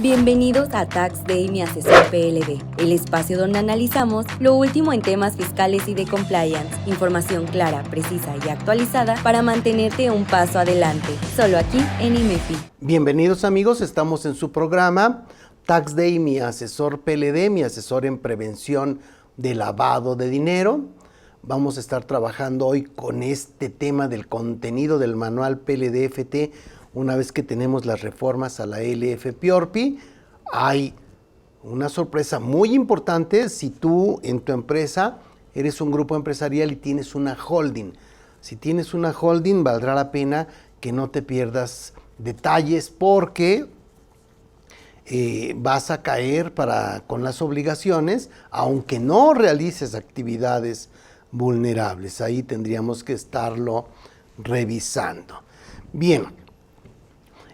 Bienvenidos a Tax Day, mi asesor PLD, el espacio donde analizamos lo último en temas fiscales y de compliance, información clara, precisa y actualizada para mantenerte un paso adelante, solo aquí en IMEFI. Bienvenidos amigos, estamos en su programa Tax Day, mi asesor PLD, mi asesor en prevención de lavado de dinero. Vamos a estar trabajando hoy con este tema del contenido del manual PLD-FT. Una vez que tenemos las reformas a la LF-PORPI, hay una sorpresa muy importante si tú en tu empresa eres un grupo empresarial y tienes una holding. Si tienes una holding, valdrá la pena que no te pierdas detalles porque vas a caer con las obligaciones, aunque no realices actividades vulnerables. Ahí tendríamos que estarlo revisando. Bien.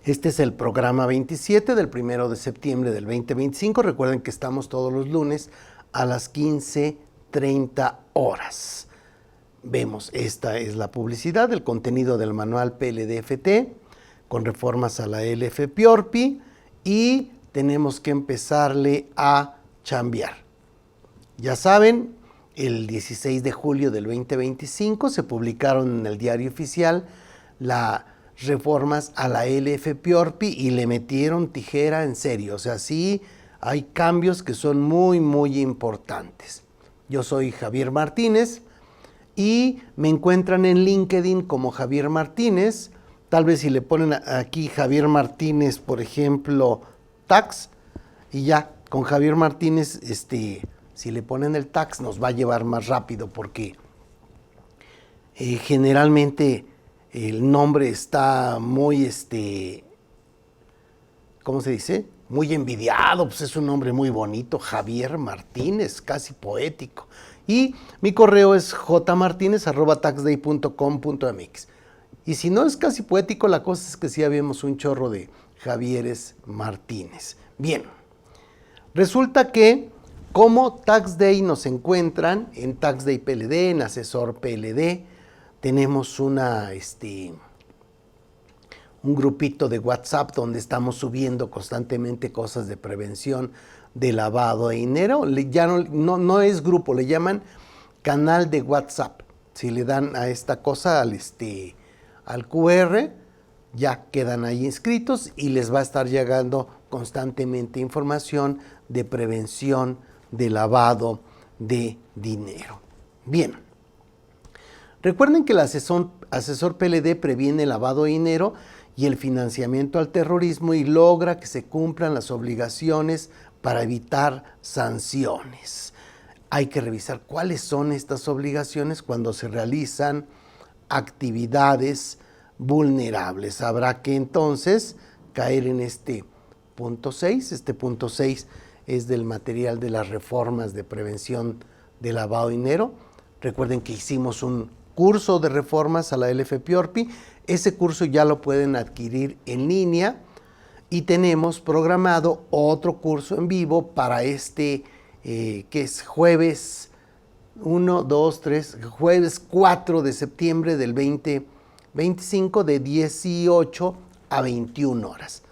Este es el programa 27 del 1 de septiembre del 2025. Recuerden que estamos todos los lunes a las 15:30 horas. Vemos, esta es la publicidad del contenido del manual PLD-FT con reformas a la LF-PORPI y tenemos que empezarle a chambear. Ya saben, el 16 de julio del 2025 se publicaron en el Diario Oficial las reformas a la LF-PORPI y le metieron tijera en serio. O sea, sí hay cambios que son muy, muy importantes. Yo soy Javier Martínez y me encuentran en LinkedIn como Javier Martínez. Tal vez si le ponen aquí Javier Martínez, por ejemplo, tax, y ya con Javier Martínez, si le ponen el tax nos va a llevar más rápido porque generalmente el nombre está muy, ¿cómo se dice? Muy envidiado, pues es un nombre muy bonito, Javier Martínez, casi poético. Y mi correo es jmartinez@taxday.com.mx. Y si no es casi poético, la cosa es que sí habemos un chorro de Javieres Martínez. Bien, resulta que como Tax Day nos encuentran en Tax Day PLD, en Asesor PLD, tenemos un grupito de WhatsApp donde estamos subiendo constantemente cosas de prevención de lavado de dinero. Ya no es grupo, le llaman canal de WhatsApp. Si le dan a esta cosa al QR, ya quedan ahí inscritos y les va a estar llegando constantemente información de prevención de lavado de dinero. Bien. Recuerden que el asesor PLD previene el lavado de dinero y el financiamiento al terrorismo y logra que se cumplan las obligaciones para evitar sanciones. Hay que revisar cuáles son estas obligaciones cuando se realizan actividades vulnerables. Habrá que entonces caer en este punto 6. Este punto 6 es del material de las reformas de prevención de lavado de dinero. Recuerden que hicimos un curso de reformas a la LF-PORPI. Ese curso ya lo pueden adquirir en línea y tenemos programado otro curso en vivo para que es jueves 4 de septiembre del 2025 de 18 a 21 horas.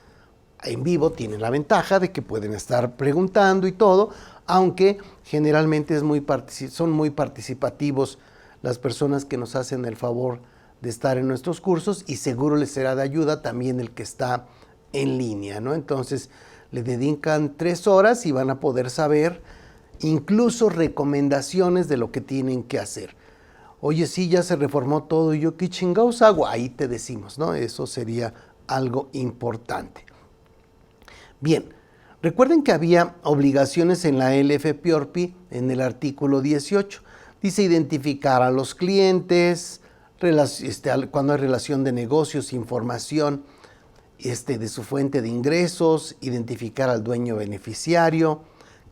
En vivo tienen la ventaja de que pueden estar preguntando y todo, aunque generalmente son muy participativos las personas que nos hacen el favor de estar en nuestros cursos y seguro les será de ayuda también el que está en línea, ¿no? Entonces le dedican 3 horas y van a poder saber incluso recomendaciones de lo que tienen que hacer. Oye, sí, ya se reformó todo y yo qué chingados hago, ahí te decimos, ¿no? Eso sería algo importante. Bien, recuerden que había obligaciones en la LF-PORPI en el artículo 18. Dice identificar a los clientes, cuando hay relación de negocios, información de su fuente de ingresos, identificar al dueño beneficiario,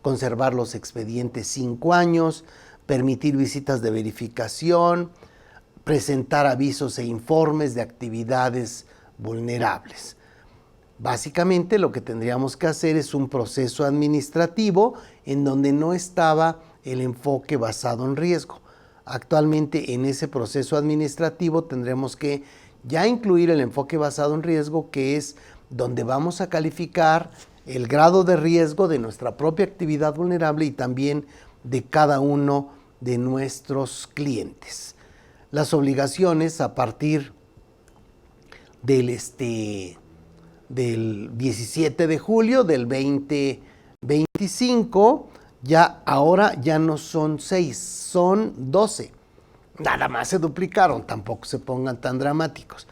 conservar los expedientes 5 años, permitir visitas de verificación, presentar avisos e informes de actividades vulnerables. Básicamente lo que tendríamos que hacer es un proceso administrativo en donde no estaba el enfoque basado en riesgo. Actualmente en ese proceso administrativo tendremos que ya incluir el enfoque basado en riesgo, que es donde vamos a calificar el grado de riesgo de nuestra propia actividad vulnerable y también de cada uno de nuestros clientes. Las obligaciones a partir del 17 de julio del 2025, ahora ya no son 6, son 12. Nada más se duplicaron, tampoco se pongan tan dramáticos.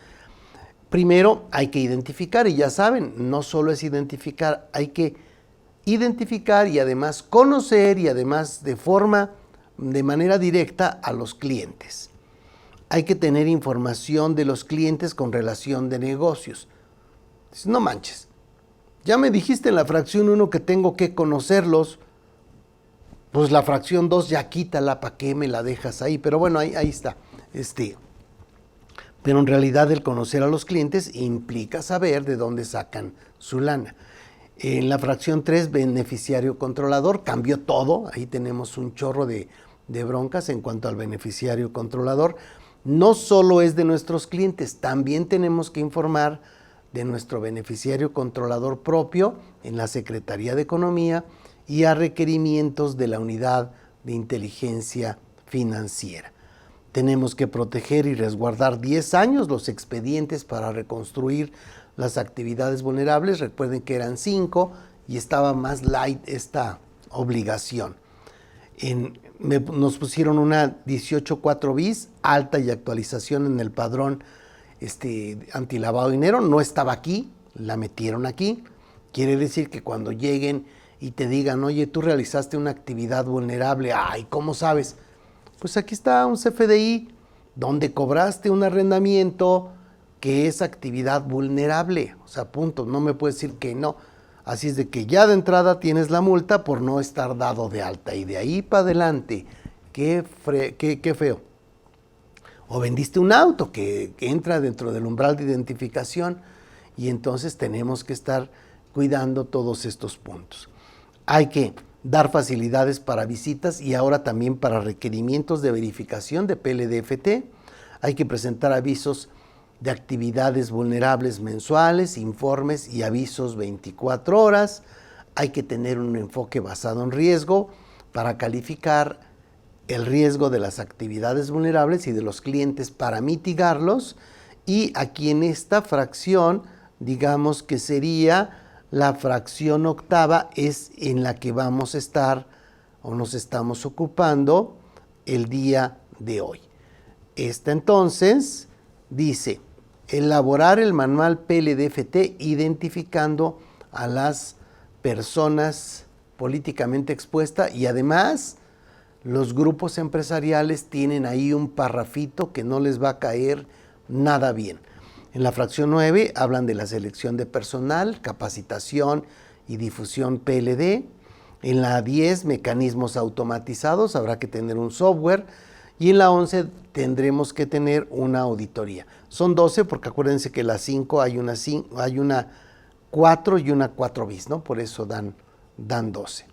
Primero hay que identificar, y ya saben, no solo es identificar, hay que identificar y además conocer y además de manera directa a los clientes. Hay que tener información de los clientes con relación de negocios. No manches, ya me dijiste en la fracción 1 que tengo que conocerlos, pues la fracción 2 ya quítala, ¿para qué me la dejas ahí? Pero bueno, ahí está. Pero en realidad el conocer a los clientes implica saber de dónde sacan su lana. En la fracción 3, beneficiario controlador, cambió todo. Ahí tenemos un chorro de broncas en cuanto al beneficiario controlador. No solo es de nuestros clientes, también tenemos que informar de nuestro beneficiario controlador propio en la Secretaría de Economía y a requerimientos de la Unidad de Inteligencia Financiera. Tenemos que proteger y resguardar 10 años los expedientes para reconstruir las actividades vulnerables. Recuerden que eran 5 y estaba más light esta obligación. Nos pusieron una 18.4 bis, alta y actualización en el padrón antilavado de dinero. No estaba aquí, la metieron aquí. Quiere decir que cuando lleguen y te digan, oye, tú realizaste una actividad vulnerable, ay, ¿cómo sabes? Pues aquí está un CFDI donde cobraste un arrendamiento que es actividad vulnerable. O sea, punto, no me puedes decir que no. Así es de que ya de entrada tienes la multa por no estar dado de alta. Y de ahí para adelante, qué feo. O vendiste un auto que entra dentro del umbral de identificación y entonces tenemos que estar cuidando todos estos puntos. Hay que dar facilidades para visitas y ahora también para requerimientos de verificación de PLDFT. Hay que presentar avisos de actividades vulnerables mensuales, informes y avisos 24 horas. Hay que tener un enfoque basado en riesgo para calificar el riesgo de las actividades vulnerables y de los clientes para mitigarlos. Y aquí en esta fracción, digamos que sería la fracción octava, es en la que vamos a estar o nos estamos ocupando el día de hoy. Esta entonces dice, elaborar el manual PLDFT identificando a las personas políticamente expuestas y además los grupos empresariales tienen ahí un parrafito que no les va a caer nada bien. En la fracción 9 hablan de la selección de personal, capacitación y difusión PLD. En la 10, mecanismos automatizados, habrá que tener un software. Y en la 11 tendremos que tener una auditoría. Son 12 porque acuérdense que la 5 hay una 4 y una 4 bis, ¿no? Por eso dan 12.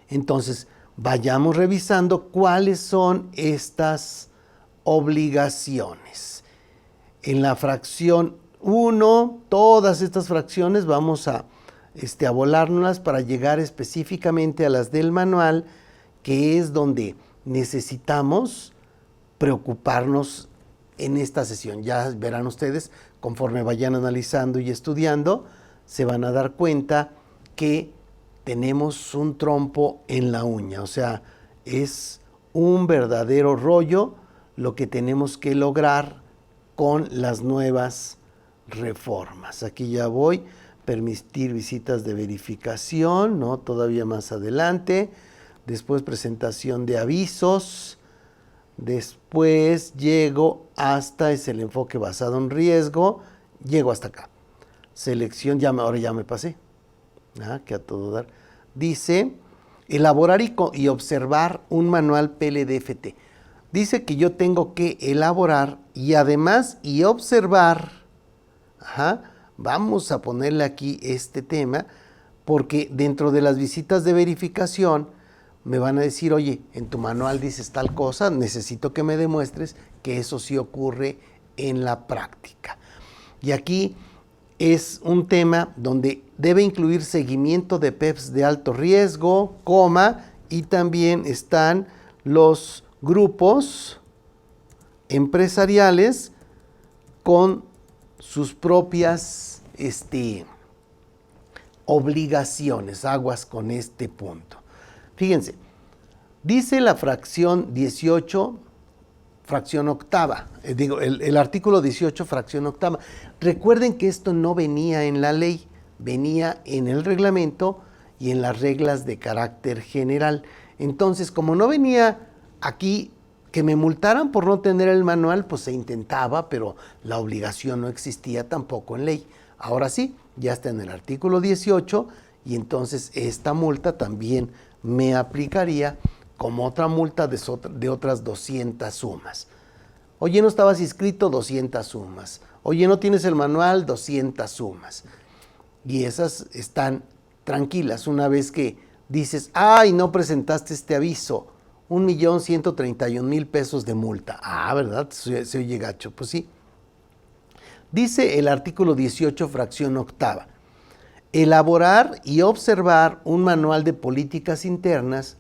Entonces, vayamos revisando cuáles son estas obligaciones. En la fracción 1, todas estas fracciones vamos a volárnoslas para llegar específicamente a las del manual, que es donde necesitamos preocuparnos en esta sesión. Ya verán ustedes, conforme vayan analizando y estudiando, se van a dar cuenta que tenemos un trompo en la uña. O sea, es un verdadero rollo lo que tenemos que lograr con las nuevas reformas. Aquí ya voy, permitir visitas de verificación, ¿no? Todavía más adelante. Después presentación de avisos. Después llego hasta, es el enfoque basado en riesgo. Llego hasta acá. Selección, ahora ya me pasé. Que a todo dar. Dice, elaborar y observar un manual PLDFT. Dice que yo tengo que elaborar y además observar. Vamos a ponerle aquí este tema porque dentro de las visitas de verificación me van a decir, oye, en tu manual dices tal cosa, necesito que me demuestres que eso sí ocurre en la práctica. Y aquí es un tema donde debe incluir seguimiento de PEPs de alto riesgo, coma, y también están los grupos empresariales con sus propias obligaciones. Aguas con este punto. Fíjense, dice la fracción 18, fracción octava, el artículo 18, fracción octava. Recuerden que esto no venía en la ley, venía en el reglamento y en las reglas de carácter general. Entonces, como no venía aquí que me multaran por no tener el manual, pues se intentaba, pero la obligación no existía tampoco en ley. Ahora sí, ya está en el artículo 18 y entonces esta multa también me aplicaría como otra multa de otras 200 sumas. Oye, no estabas inscrito, 200 sumas. Oye, no tienes el manual, 200 sumas. Y esas están tranquilas una vez que dices, ay, no presentaste este aviso, 1,131,000 pesos de multa. Ah, ¿verdad? Se oye gacho. Pues sí. Dice el artículo 18, fracción octava, elaborar y observar un manual de políticas internas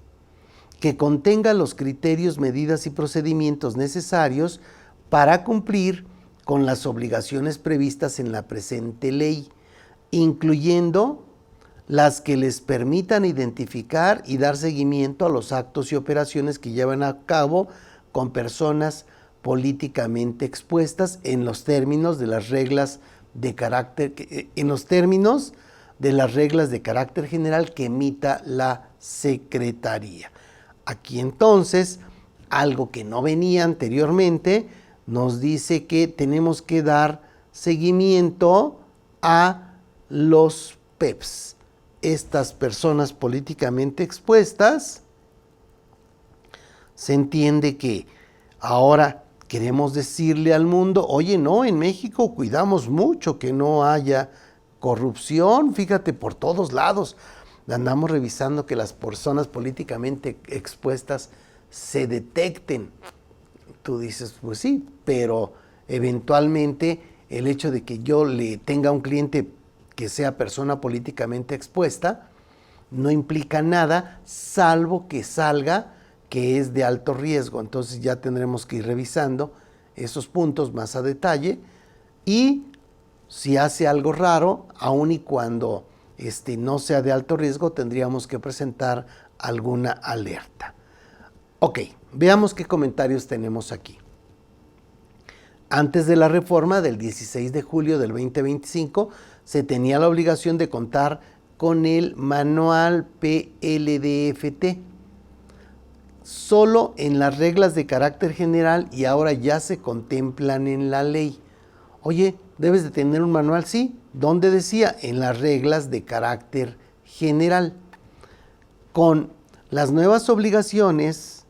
que contenga los criterios, medidas y procedimientos necesarios para cumplir con las obligaciones previstas en la presente ley, incluyendo las que les permitan identificar y dar seguimiento a los actos y operaciones que llevan a cabo con personas políticamente expuestas en los términos de las reglas de carácter general que emita la Secretaría. Aquí entonces, algo que no venía anteriormente, nos dice que tenemos que dar seguimiento a los PEPs. Estas personas políticamente expuestas, se entiende que ahora queremos decirle al mundo, oye, no, en México cuidamos mucho que no haya corrupción, fíjate, por todos lados. Andamos revisando que las personas políticamente expuestas se detecten. Tú dices, pues sí, pero eventualmente el hecho de que yo le tenga a un cliente que sea persona políticamente expuesta no implica nada, salvo que salga que es de alto riesgo. Entonces ya tendremos que ir revisando esos puntos más a detalle y si hace algo raro, aun y cuando no sea de alto riesgo, tendríamos que presentar alguna alerta. Ok, veamos qué comentarios tenemos aquí. Antes de la reforma del 16 de julio del 2025, se tenía la obligación de contar con el manual PLDFT, solo en las reglas de carácter general y ahora ya se contemplan en la ley. Oye, ¿debes de tener un manual? Sí. ¿Dónde decía? En las reglas de carácter general. Con las nuevas obligaciones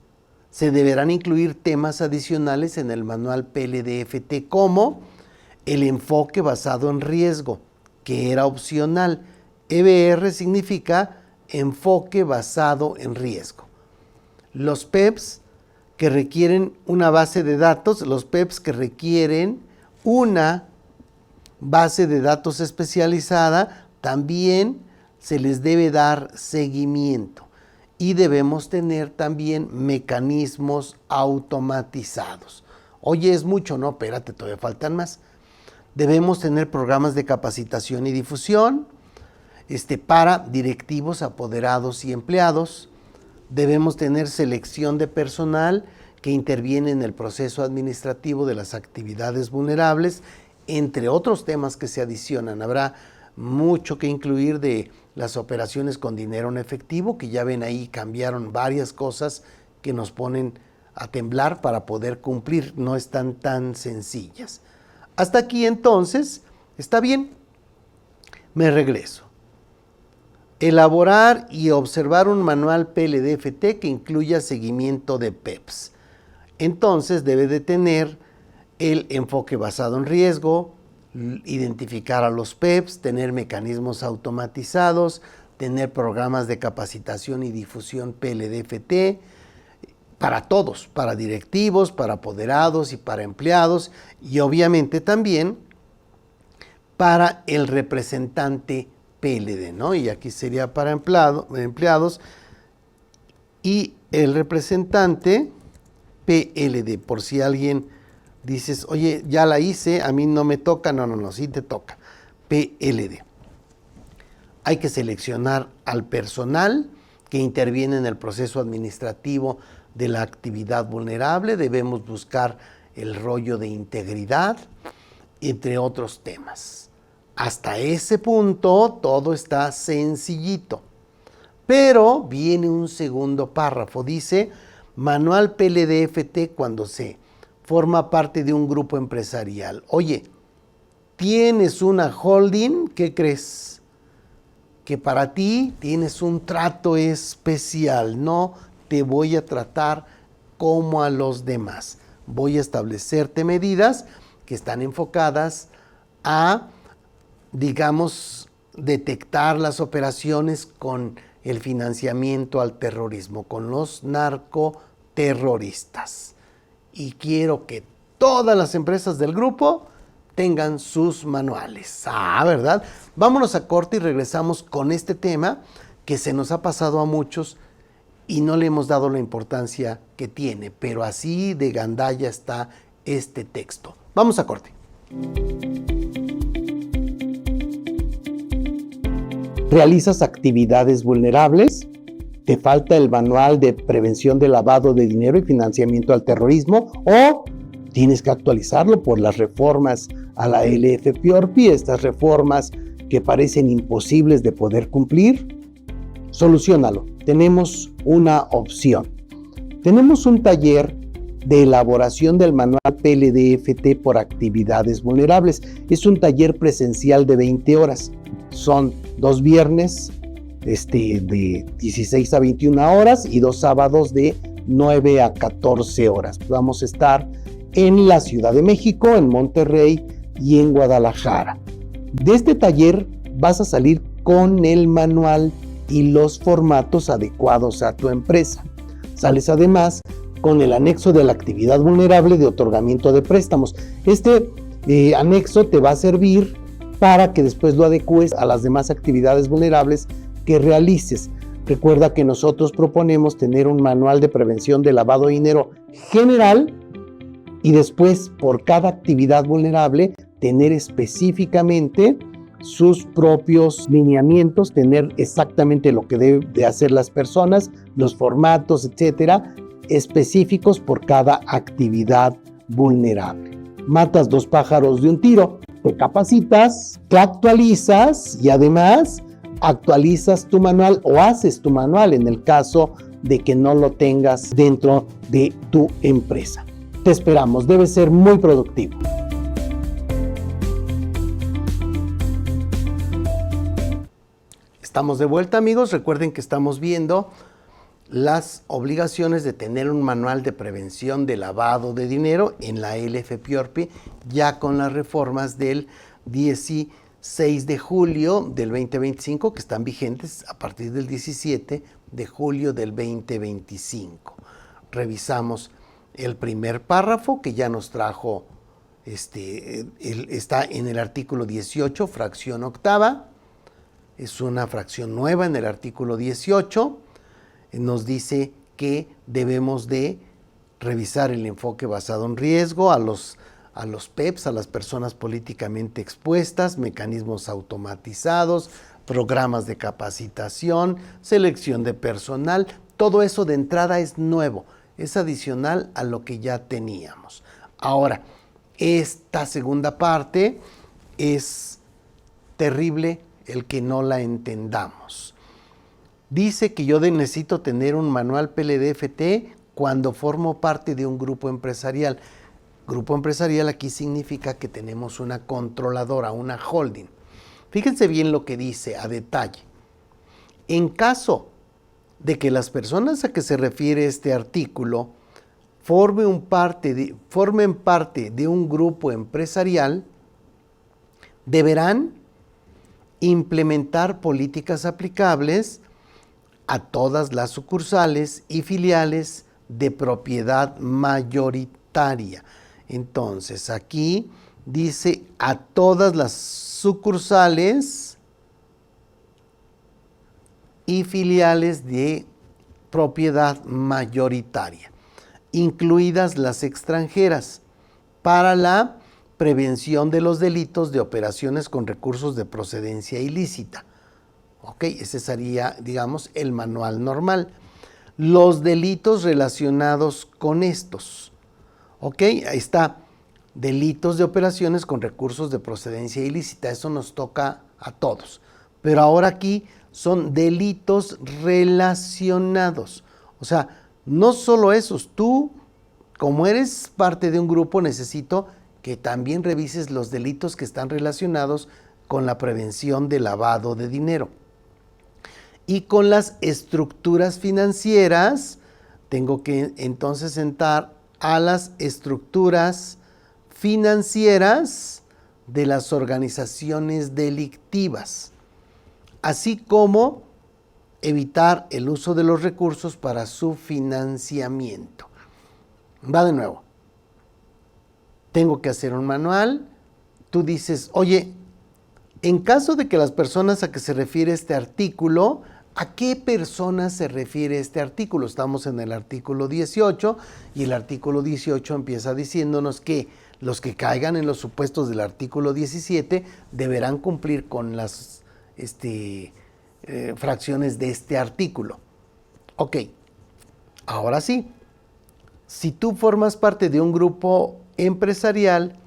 se deberán incluir temas adicionales en el manual PLDFT como el enfoque basado en riesgo, que era opcional. EBR significa enfoque basado en riesgo. Los PEPs que requieren una base de datos, los PEPs que requieren una base de datos especializada, también se les debe dar seguimiento y debemos tener también mecanismos automatizados. Oye, es mucho, no, espérate, todavía faltan más. Debemos tener programas de capacitación y difusión para directivos, apoderados y empleados. Debemos tener selección de personal que interviene en el proceso administrativo de las actividades vulnerables, entre otros temas que se adicionan. Habrá mucho que incluir de las operaciones con dinero en efectivo, que ya ven ahí cambiaron varias cosas que nos ponen a temblar para poder cumplir, no están tan sencillas. Hasta aquí entonces, está bien, me regreso. Elaborar y observar un manual PLDFT que incluya seguimiento de PEPs. Entonces debe de tener el enfoque basado en riesgo, identificar a los PEPs, tener mecanismos automatizados, tener programas de capacitación y difusión PLDFT para todos, para directivos, para apoderados y para empleados, y obviamente también para el representante PLD, ¿no? Y aquí sería para empleados y el representante PLD, por si alguien dices, oye, ya la hice, a mí no me toca, no, sí te toca, PLD. Hay que seleccionar al personal que interviene en el proceso administrativo de la actividad vulnerable, debemos buscar el rollo de integridad, entre otros temas. Hasta ese punto todo está sencillito, pero viene un segundo párrafo, dice, manual PLD-FT cuando se forma parte de un grupo empresarial. Oye, tienes una holding, ¿qué crees? Que para ti tienes un trato especial, no te voy a tratar como a los demás. Voy a establecerte medidas que están enfocadas a, digamos, detectar las operaciones con el financiamiento al terrorismo, con los narcoterroristas. Y quiero que todas las empresas del grupo tengan sus manuales. ¿Verdad? Vámonos a corte y regresamos con este tema que se nos ha pasado a muchos y no le hemos dado la importancia que tiene, pero así de gandalla está este texto. Vamos a corte. ¿Realizas actividades vulnerables? ¿Te falta el manual de prevención de lavado de dinero y financiamiento al terrorismo? ¿O tienes que actualizarlo por las reformas a la LFPORPI, estas reformas que parecen imposibles de poder cumplir? Soluciónalo. Tenemos una opción. Tenemos un taller de elaboración del manual PLD-FT por actividades vulnerables. Es un taller presencial de 20 horas. Son 2 viernes de 16 a 21 horas y 2 sábados de 9 a 14 horas. Vamos a estar en la Ciudad de México, en Monterrey y en Guadalajara. De este taller vas a salir con el manual y los formatos adecuados a tu empresa. Sales además con el anexo de la actividad vulnerable de otorgamiento de préstamos. Este anexo te va a servir para que después lo adecues a las demás actividades vulnerables que realices. Recuerda que nosotros proponemos tener un manual de prevención de lavado de dinero general y después por cada actividad vulnerable tener específicamente sus propios lineamientos, tener exactamente lo que deben de hacer las personas, los formatos, etcétera, específicos por cada actividad vulnerable. Matas 2 pájaros de un tiro, te capacitas, te actualizas y además actualizas tu manual o haces tu manual en el caso de que no lo tengas dentro de tu empresa. Te esperamos, debe ser muy productivo. Estamos de vuelta, amigos. Recuerden que estamos viendo las obligaciones de tener un manual de prevención de lavado de dinero en la LFPORPI, ya con las reformas del 16 de julio del 2025, que están vigentes a partir del 17 de julio del 2025. Revisamos el primer párrafo que ya nos trajo, está en el artículo 18, fracción octava. Es una fracción nueva en el artículo 18. Nos dice que debemos de revisar el enfoque basado en riesgo a los PEPs, a las personas políticamente expuestas, mecanismos automatizados, programas de capacitación, selección de personal. Todo eso de entrada es nuevo, es adicional a lo que ya teníamos. Ahora, esta segunda parte es terrible el que no la entendamos. Dice que yo necesito tener un manual PLD-FT cuando formo parte de un grupo empresarial. Grupo empresarial aquí significa que tenemos una controladora, una holding. Fíjense bien lo que dice a detalle. En caso de que las personas a que se refiere este artículo formen parte de un grupo empresarial, deberán implementar políticas aplicables a todas las sucursales y filiales de propiedad mayoritaria. Entonces, aquí dice a todas las sucursales y filiales de propiedad mayoritaria, incluidas las extranjeras, para la prevención de los delitos de operaciones con recursos de procedencia ilícita. Ok, ese sería, digamos, el manual normal. Los delitos relacionados con estos. Ok, ahí está. Delitos de operaciones con recursos de procedencia ilícita. Eso nos toca a todos. Pero ahora aquí son delitos relacionados. O sea, no solo esos. Tú, como eres parte de un grupo, necesito que también revises los delitos que están relacionados con la prevención del lavado de dinero. Y con las estructuras financieras, tengo que entonces entrar a las estructuras financieras de las organizaciones delictivas, así como evitar el uso de los recursos para su financiamiento. Va de nuevo. Tengo que hacer un manual. Tú dices, oye, en caso de que las personas a que se refiere este artículo, ¿a qué personas se refiere este artículo? Estamos en el artículo 18 y el artículo 18 empieza diciéndonos que los que caigan en los supuestos del artículo 17 deberán cumplir con las fracciones de este artículo. Ok, ahora sí, si tú formas parte de un grupo empresarial,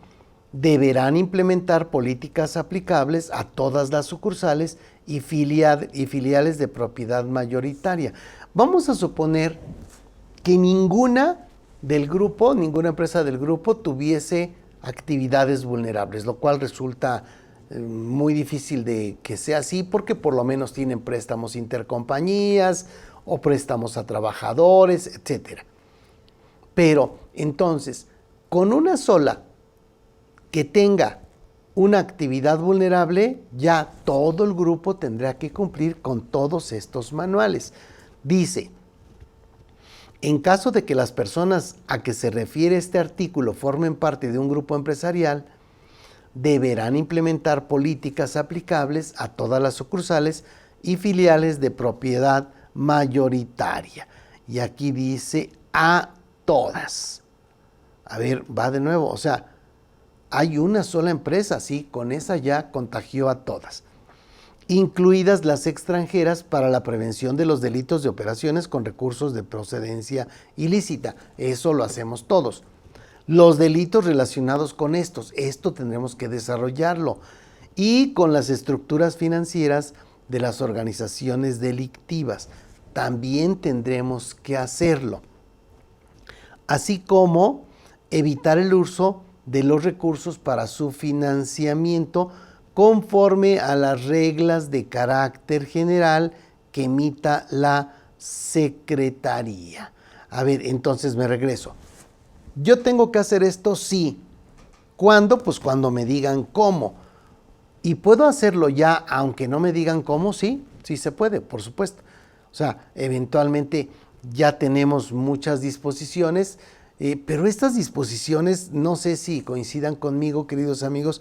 deberán implementar políticas aplicables a todas las sucursales y filiales de propiedad mayoritaria. Vamos a suponer que ninguna empresa del grupo tuviese actividades vulnerables, lo cual resulta muy difícil de que sea así, porque por lo menos tienen préstamos intercompañías o préstamos a trabajadores, etcétera. Pero entonces, con una sola que tenga una actividad vulnerable, ya todo el grupo tendrá que cumplir con todos estos manuales. Dice, en caso de que las personas a que se refiere este artículo formen parte de un grupo empresarial, deberán implementar políticas aplicables a todas las sucursales y filiales de propiedad mayoritaria. Y aquí dice a todas. A ver, va de nuevo, o sea, hay una sola empresa, sí, con esa ya contagió a todas, incluidas las extranjeras, para la prevención de los delitos de operaciones con recursos de procedencia ilícita. Eso lo hacemos todos. Los delitos relacionados con esto tendremos que desarrollarlo. Y con las estructuras financieras de las organizaciones delictivas, también tendremos que hacerlo. Así como evitar el uso de los recursos para su financiamiento conforme a las reglas de carácter general que emita la Secretaría. A ver, entonces me regreso. ¿Yo tengo que hacer esto? Sí. ¿Cuándo? Pues cuando me digan cómo. ¿Y puedo hacerlo ya aunque no me digan cómo? Sí, sí se puede, por supuesto. O sea, eventualmente ya tenemos muchas disposiciones, pero estas disposiciones, no sé si coincidan conmigo, queridos amigos,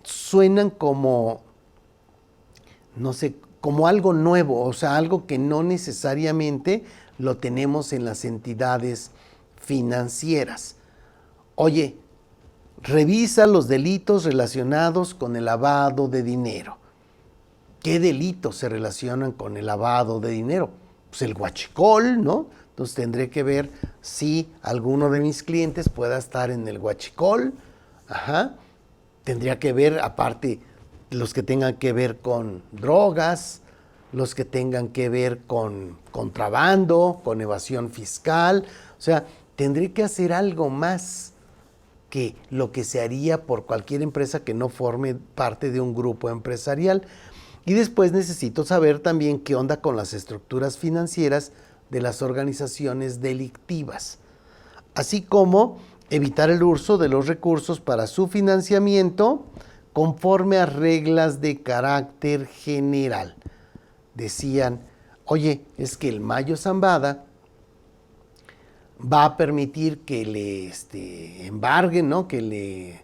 suenan como, no sé, como algo nuevo, o sea, algo que no necesariamente lo tenemos en las entidades financieras. Oye, revisa los delitos relacionados con el lavado de dinero. ¿Qué delitos se relacionan con el lavado de dinero? Pues el huachicol, ¿no? Entonces tendré que ver si alguno de mis clientes pueda estar en el huachicol. Ajá. Tendría que ver, aparte, los que tengan que ver con drogas, los que tengan que ver con contrabando, con evasión fiscal. O sea, tendré que hacer algo más que lo que se haría por cualquier empresa que no forme parte de un grupo empresarial. Y después necesito saber también qué onda con las estructuras financieras de las organizaciones delictivas, así como evitar el uso de los recursos para su financiamiento conforme a reglas de carácter general. Decían, oye, es que el Mayo Zambada va a permitir que le embarguen, ¿no? Que le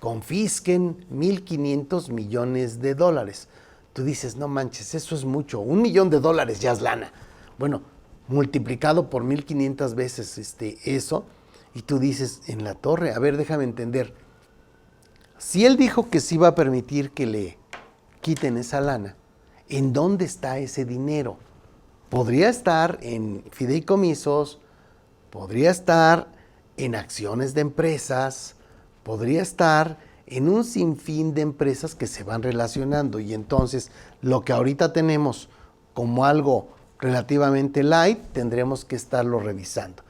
confisquen 1,500 millones de dólares. Tú dices, no manches, eso es mucho, $1,000,000 ya es lana. Bueno, multiplicado por 1,500 veces eso, y tú dices, en la torre, a ver, déjame entender. Si él dijo que sí iba a permitir que le quiten esa lana, ¿en dónde está ese dinero? Podría estar en fideicomisos, podría estar en acciones de empresas, podría estar en un sinfín de empresas que se van relacionando, y entonces lo que ahorita tenemos como algo relativamente light, tendremos que estarlo revisando.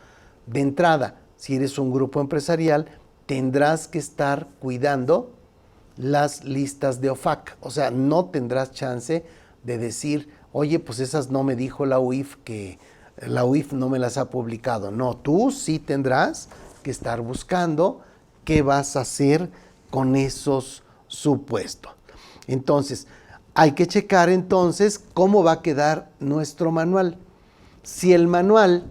De entrada, si eres un grupo empresarial, tendrás que estar cuidando las listas de OFAC, o sea, no tendrás chance de decir, oye, pues esas no me dijo la UIF, que la UIF no me las ha publicado. No, tú sí tendrás que estar buscando qué vas a hacer con esos supuestos. Entonces, hay que checar entonces cómo va a quedar nuestro manual. Si el manual,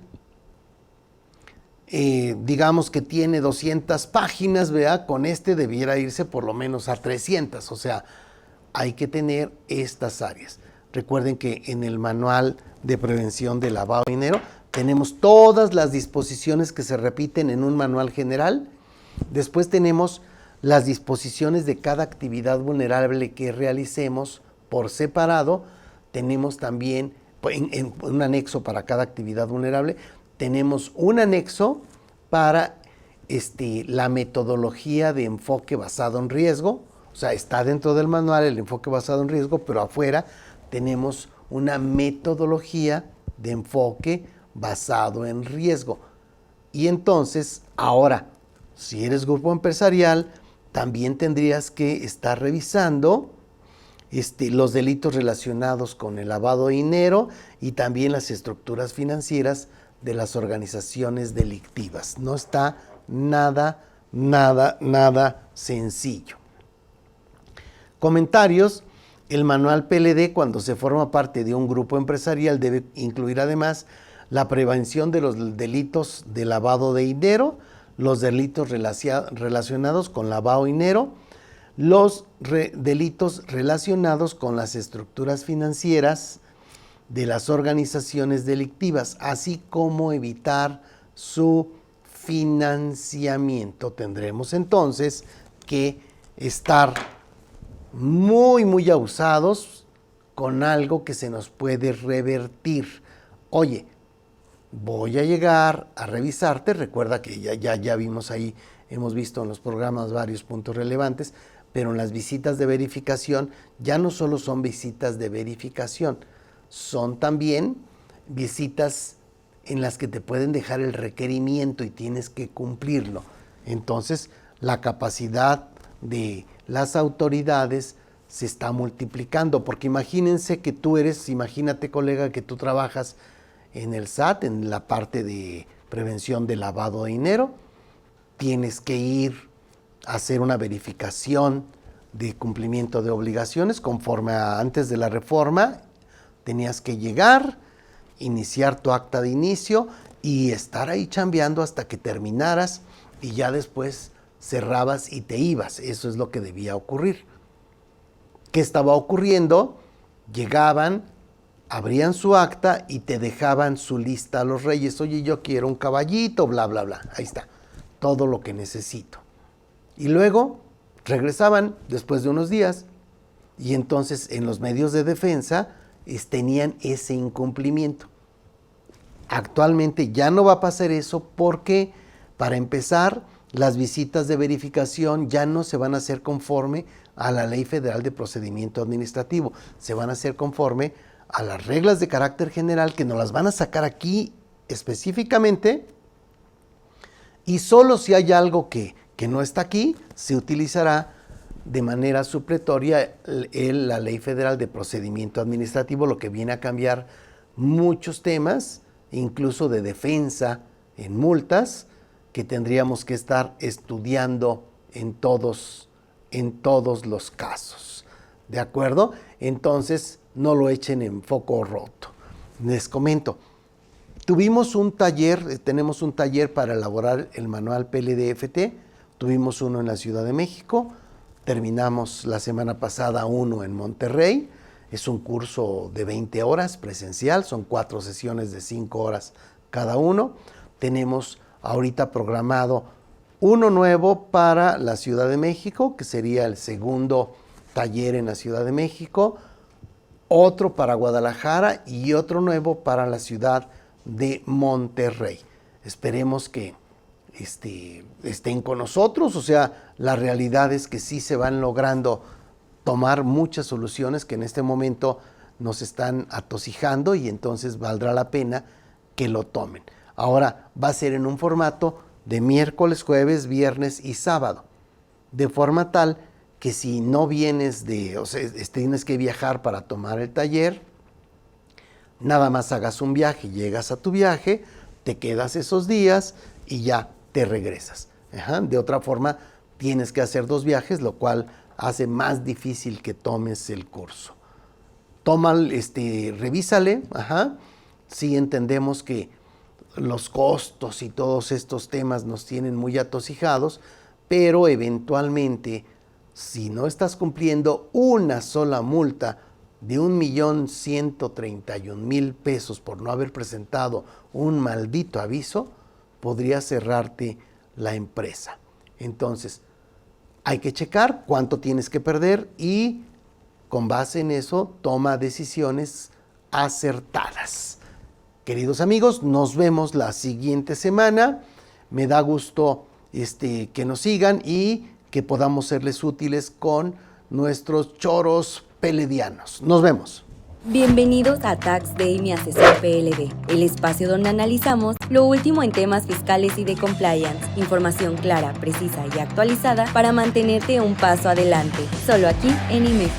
digamos que tiene 200 páginas, ¿verdad? Con debiera irse por lo menos a 300, o sea, hay que tener estas áreas. Recuerden que en el manual de prevención de lavado de dinero tenemos todas las disposiciones que se repiten en un manual general. Después tenemos las disposiciones de cada actividad vulnerable que realicemos por separado. Tenemos también en un anexo para cada actividad vulnerable. Tenemos un anexo para la metodología de enfoque basado en riesgo. O sea, está dentro del manual el enfoque basado en riesgo, pero afuera tenemos una metodología de enfoque basado en riesgo. Y entonces, ahora, si eres grupo empresarial, también tendrías que estar revisando los delitos relacionados con el lavado de dinero y también las estructuras financieras de las organizaciones delictivas. No está nada sencillo. Comentarios. El manual PLD, cuando se forma parte de un grupo empresarial, debe incluir además la prevención de los delitos de lavado de dinero, los delitos relacionados con lavado de dinero, los delitos relacionados con las estructuras financieras de las organizaciones delictivas, así como evitar su financiamiento. Tendremos entonces que estar muy abusados con algo que se nos puede revertir. Oye, voy a llegar a revisarte. Recuerda que ya vimos ahí, hemos visto en los programas varios puntos relevantes, pero en las visitas de verificación ya no solo son visitas de verificación, son también visitas en las que te pueden dejar el requerimiento y tienes que cumplirlo. Entonces, la capacidad de las autoridades se está multiplicando, porque imagínate, colega, que tú trabajas en el SAT, en la parte de prevención de lavado de dinero, tienes que ir a hacer una verificación de cumplimiento de obligaciones conforme a antes de la reforma. Tenías que llegar, iniciar tu acta de inicio y estar ahí chambeando hasta que terminaras y ya después cerrabas y te ibas. Eso es lo que debía ocurrir. ¿Qué estaba ocurriendo? Llegaban, abrían su acta y te dejaban su lista a los reyes. Oye, yo quiero un caballito, bla, bla, bla. Ahí está, todo lo que necesito. Y luego regresaban después de unos días y entonces en los medios de defensa tenían ese incumplimiento. Actualmente ya no va a pasar eso porque, para empezar, las visitas de verificación ya no se van a hacer conforme a la Ley Federal de Procedimiento Administrativo, se van a hacer conforme a las reglas de carácter general que nos las van a sacar aquí específicamente, y solo si hay algo que no está aquí, se utilizará de manera supletoria la Ley Federal de Procedimiento Administrativo, lo que viene a cambiar muchos temas, incluso de defensa en multas, que tendríamos que estar estudiando en todos los casos. ¿De acuerdo? Entonces, no lo echen en foco roto. Les comento, Tuvimos un taller, tenemos un taller para elaborar el manual PLD-FT, tuvimos uno en la Ciudad de México, terminamos la semana pasada uno en Monterrey, es un curso de 20 horas presencial, son 4 sesiones de 5 horas cada uno. Tenemos ahorita programado uno nuevo para la Ciudad de México, que sería el segundo taller en la Ciudad de México, otro para Guadalajara y otro nuevo para la ciudad de Monterrey. Esperemos que estén con nosotros, o sea, la realidad es que sí se van logrando tomar muchas soluciones que en este momento nos están atosigando y entonces valdrá la pena que lo tomen. Ahora va a ser en un formato de miércoles, jueves, viernes y sábado, de forma tal que si no vienes tienes que viajar para tomar el taller, nada más hagas un viaje, llegas a tu viaje, te quedas esos días y ya te regresas. De otra forma, tienes que hacer 2 viajes, lo cual hace más difícil que tomes el curso. Revísale, sí entendemos que los costos y todos estos temas nos tienen muy atosigados, pero eventualmente, si no estás cumpliendo una sola multa de 1,131,000 pesos por no haber presentado un maldito aviso, podría cerrarte la empresa. Entonces, hay que checar cuánto tienes que perder y con base en eso toma decisiones acertadas. Queridos amigos, nos vemos la siguiente semana. Me da gusto que nos sigan y que podamos serles útiles con nuestros choros peledianos. Nos vemos. Bienvenidos a Tax Day, mi asesor PLD, el espacio donde analizamos lo último en temas fiscales y de compliance, información clara, precisa y actualizada para mantenerte un paso adelante, solo aquí en IMEFI.